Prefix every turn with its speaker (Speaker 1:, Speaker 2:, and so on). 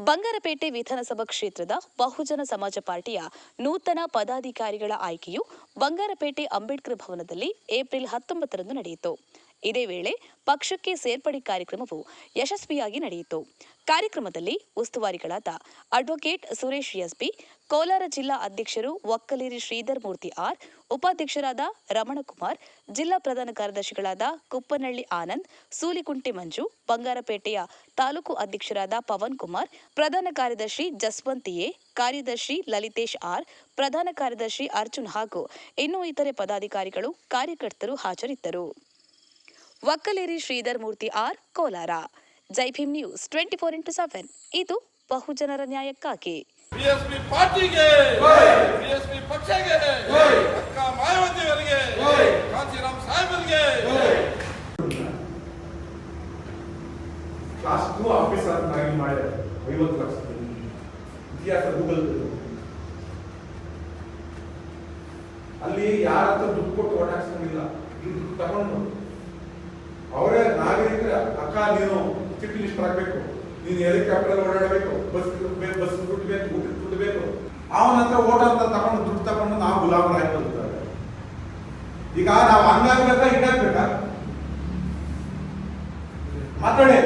Speaker 1: ಬಂಗಾರಪೇಟೆ ವಿಧಾನಸಭಾ ಕ್ಷೇತ್ರದ ಬಹುಜನ ಸಮಾಜ ಪಾರ್ಟಿಯ ನೂತನ ಪದಾಧಿಕಾರಿಗಳ ಆಯ್ಕೆಯು ಬಂಗಾರಪೇಟೆ ಅಂಬೇಡ್ಕರ್ ಭವನದಲ್ಲಿ ಏಪ್ರಿಲ್ 19ರಂದು ನಡೆಯಿತು. ಇದೇ ವೇಳೆ ಪಕ್ಷಕ್ಕೆ ಸೇರ್ಪಡೆ ಕಾರ್ಯಕ್ರಮವು ಯಶಸ್ವಿಯಾಗಿ ನಡೆಯಿತು. ಕಾರ್ಯಕ್ರಮದಲ್ಲಿ ಉಸ್ತುವಾರಿಗಳಾದ ಅಡ್ವೊಕೇಟ್ ಸುರೇಶ್ ಎಸ್ಬಿ, ಕೋಲಾರ ಜಿಲ್ಲಾ ಅಧ್ಯಕ್ಷರು ಒಕ್ಕಲೇರಿ ಶ್ರೀಧರ್ ಮೂರ್ತಿ ಆರ್, ಉಪಾಧ್ಯಕ್ಷರಾದ ರಮಣಕುಮಾರ್, ಜಿಲ್ಲಾ ಪ್ರಧಾನ ಕಾರ್ಯದರ್ಶಿಗಳಾದ ಕುಪ್ಪನಹಳ್ಳಿ ಆನಂದ್, ಸೂಲಿಕುಂಟೆ ಮಂಜು, ಬಂಗಾರಪೇಟೆಯ ತಾಲೂಕು ಅಧ್ಯಕ್ಷರಾದ ಪವನ್ ಕುಮಾರ್, ಪ್ರಧಾನ ಕಾರ್ಯದರ್ಶಿ ಜಸ್ವಂತ್ ಎ, ಕಾರ್ಯದರ್ಶಿ ಲಲಿತೇಶ್ ಆರ್, ಪ್ರಧಾನ ಕಾರ್ಯದರ್ಶಿ ಅರ್ಜುನ್ ಹಾಗೂ ಇನ್ನೂ ಇತರೆ ಪದಾಧಿಕಾರಿಗಳು, ಕಾರ್ಯಕರ್ತರು ಹಾಜರಿದ್ದರು. ಒಕ್ಕಲೇರಿ ಶ್ರೀಧರ್ ಮೂರ್ತಿ ಆರ್, ಕೋಲಾರ. ಜೈ ಭೀಮ್ ನ್ಯೂಸ್ 24x7 ಇದು ಬಹುಜನರ ನ್ಯಾಯಕ್ಕಾಗಿ.
Speaker 2: ಬಿಎಸ್ಪಿ ಪಾರ್ಟಿಗೆ, ಬಿಎಸ್ಪಿ ಪಕ್ಷಕ್ಕೆ, ಅಕ್ಕ ಮಾಯಾವತಿಯವರಿಗೆ, ಕಾಂತಿರಾಮ್ ಸಾಹೇಬರಿಗೆ.
Speaker 3: ಕ್ಲಾಸ್ 2 ಆಫೀಸರ್ ಆಗಿ ಮಾಡಿ 50 ಲಕ್ಷ ಇತಿಹಾಸ ಗೂಗಲ್ ಅಲ್ಲಿ ಯಾರ ಹತ್ರ ದುಡ್ಡು ಕೊಟ್ಟು ಓಟ್ ಹಾಕ್ಸಂಗಿಲ್ಲ. ದುಡ್ಡು ತಗೊಂಡು ಅವರೇ ನಾಗರಿಕರ ಅಕ್ಕ ನೀನು ಚಿಟ್ ಲಿಸ್ಟ್ ಹಾಕ್ಬೇಕು, ನೀನು ಹೆಲಿಕಾಪ್ಟರ್ ಓಡಾಡಬೇಕು, ಬಸ್ ದುಡ್ಡು ಬೇಕು, ಊಟದ ದುಡ್ಡು ಬೇಕು. ಅವನ ಹತ್ರ ಓಟ್ ಅಂತ ತಗೊಂಡು ದುಡ್ಡು ತಗೊಂಡು ನಾವು ಗುಲಾಮರಾಗಿ ಬದುಕ್ತಾರೆ. ಈಗ ನಾವು ಹಂಗಾಗ್ಬೇಕಾ ಹಿಂಗಾಗ್ಬೇಕಾ ಮಾತಾಡಿ.